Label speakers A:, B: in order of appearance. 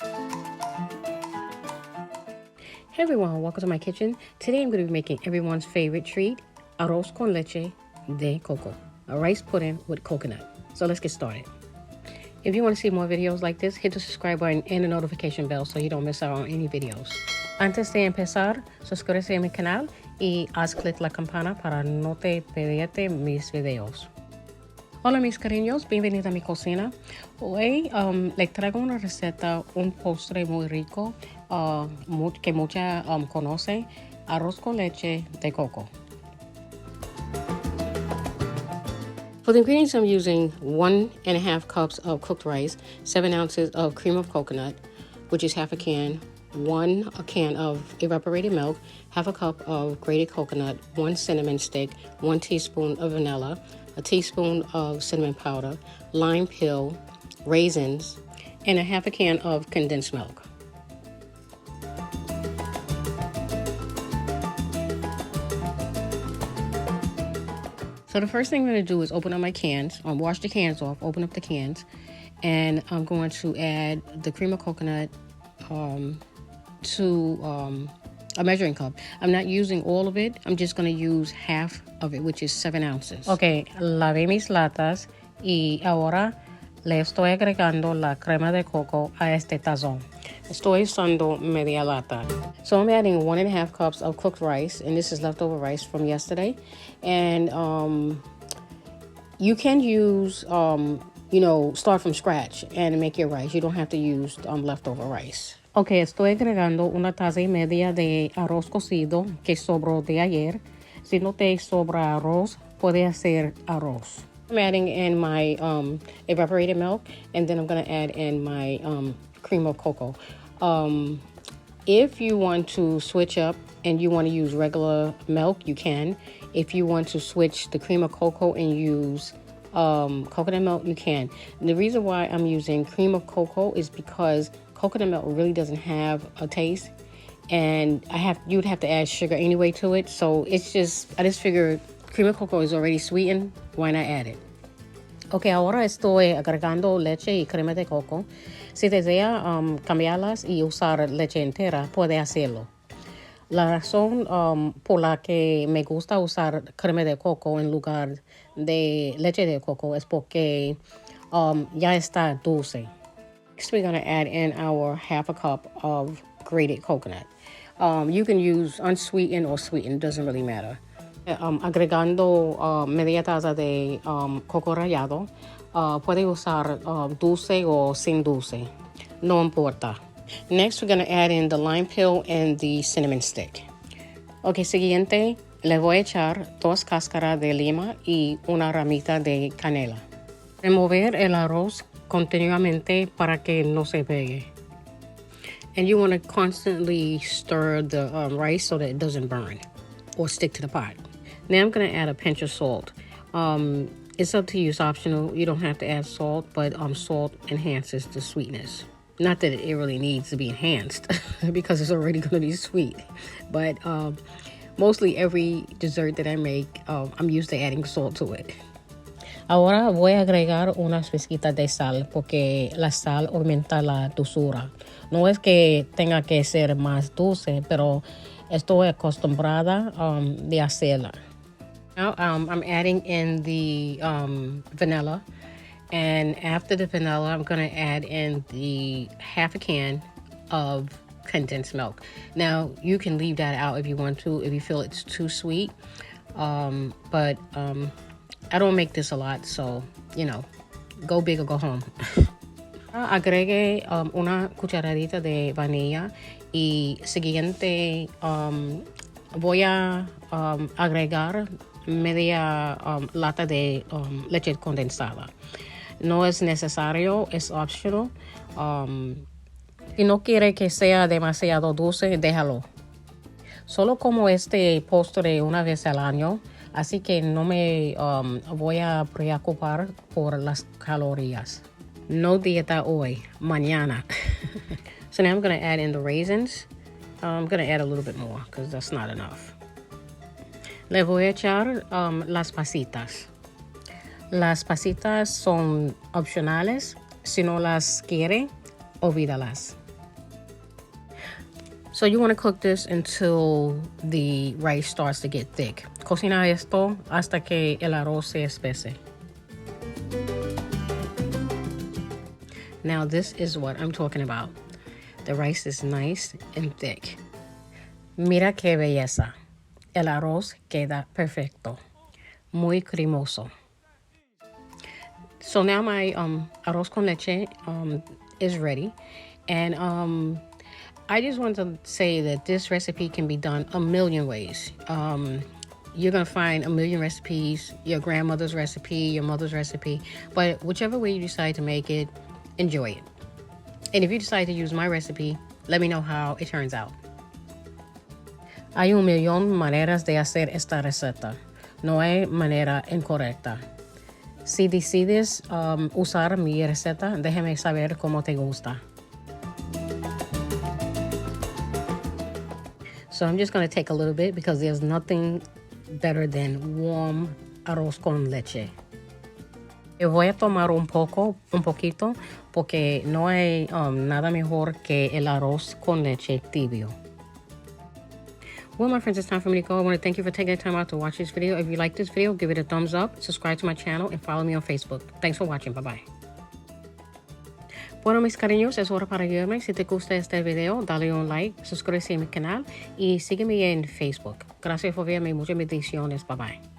A: Hey everyone, welcome to my kitchen. Today I'm going to be making everyone's favorite treat, arroz con leche de coco, a rice pudding with coconut. So let's get started. If you want to see more videos like this, hit the subscribe button and the notification bell so you don't miss out on any videos. Antes de empezar, suscríbete a mi canal y haz clic la campana para no te perderte mis videos. Hola mis cariños, bienvenidos a mi cocina. Hoy les traigo una receta, un postre muy rico que muchas conocen, arroz con leche de coco. For the ingredients, I'm using 1.5 cups of cooked rice, 7 ounces of cream of coconut, which is half a can, 1 can of evaporated milk, half a cup of grated coconut, 1 cinnamon stick, 1 teaspoon of vanilla, a teaspoon of cinnamon powder, lime peel, raisins, and a half a can of condensed milk. So the first thing I'm going to do is open up my cans, wash the cans off, open up the cans, and I'm going to add the cream of coconut to a measuring cup. I'm not using all of it. I'm just going to use half of it, which is 7 ounces. Okay, lavé mis latas y ahora le estoy agregando la crema de coco a este tazón. Estoy usando media lata. So I'm adding 1.5 cups of cooked rice, and this is leftover rice from yesterday. And you can use, start from scratch and make your rice. You don't have to use leftover rice. Ok, estoy agregando una taza y media de arroz cocido que sobró de ayer. Si no te sobra arroz, puede hacer arroz. I'm adding in my evaporated milk, and then I'm going to add in my cream of cocoa. If you want to switch up and you want to use regular milk, you can. If you want to switch the cream of cocoa and use coconut milk, you can. And the reason why I'm using cream of cocoa is because coconut milk really doesn't have a taste, and you'd have to add sugar anyway to it. So I just figured cream of cocoa is already sweetened. Why not add it? Ok, ahora estoy agregando leche y crema de coco. Si desea cambiarlas y usar leche entera, puede hacerlo. La razón por la que me gusta usar crema de coco en lugar de leche de coco es porque ya está dulce. Next, we're going to add in our half a cup of grated coconut. You can use unsweetened or sweetened, doesn't really matter. Agregando media taza de coco rallado. Puede usar dulce o sin dulce. No importa. Next, we're going to add in the lime peel and the cinnamon stick. Ok, siguiente, le voy a echar 2 cáscaras de lima y una ramita de canela. Remover el arroz continuamente para que no se pegue. And you want to constantly stir the rice so that it doesn't burn or stick to the pot. Now I'm going to add a pinch of salt. It's up to you, it's optional. You don't have to add salt, but salt enhances the sweetness. Not that it really needs to be enhanced because it's already going to be sweet. But mostly every dessert that I make, I'm used to adding salt to it. Ahora voy a agregar unas pizquitas de sal porque la sal aumenta la dulzura. No es que tenga que ser más dulce, pero estoy acostumbrada de hacerla. Now I'm adding in the vanilla, and after the vanilla, I'm going to add in the half a can of condensed milk. Now you can leave that out if you want to, if you feel it's too sweet, but I don't make this a lot, so go big or go home. Agregue una cucharadita de vainilla y siguiente voy a agregar media lata de leche condensada. No es necesario, es optional. Si no quiere que sea demasiado dulce, déjalo. Solo como este postre una vez al año, así que no me voy a preocupar por las calorías. No dieta hoy, mañana. So now I'm going to add in the raisins. I'm going to add a little bit more because that's not enough. Le voy a echar las pasitas. Las pasitas son opcionales. Si no las quiere, olvídalas. So you want to cook this until the rice starts to get thick. Cocina esto hasta que el arroz se espese. Now this is what I'm talking about. The rice is nice and thick. Mira qué belleza. El arroz queda perfecto. Muy cremoso. So now my arroz con leche is ready. And I just want to say that this recipe can be done a million ways. You're going to find a million recipes, your grandmother's recipe, your mother's recipe. But whichever way you decide to make it, enjoy it. And if you decide to use my recipe, let me know how it turns out. Hay un millón de maneras de hacer esta receta. No hay manera incorrecta. Si decides usar mi receta, déjame saber cómo te gusta. So I'm just going to take a little bit because there's nothing better than warm arroz con leche. Yo voy a tomar un poquito, porque no hay nada mejor que el arroz con leche tibio. Well, my friends, it's time for me to go. I want to thank you for taking the time out to watch this video. If you like this video, give it a thumbs up, subscribe to my channel, and follow me on Facebook. Thanks for watching. Bye-bye. Bueno, mis cariños, es hora para ayudarme. Si te gusta este video, dale un like, suscríbete a mi canal y sígueme en Facebook. Gracias por verme y muchas bendiciones. Bye-bye.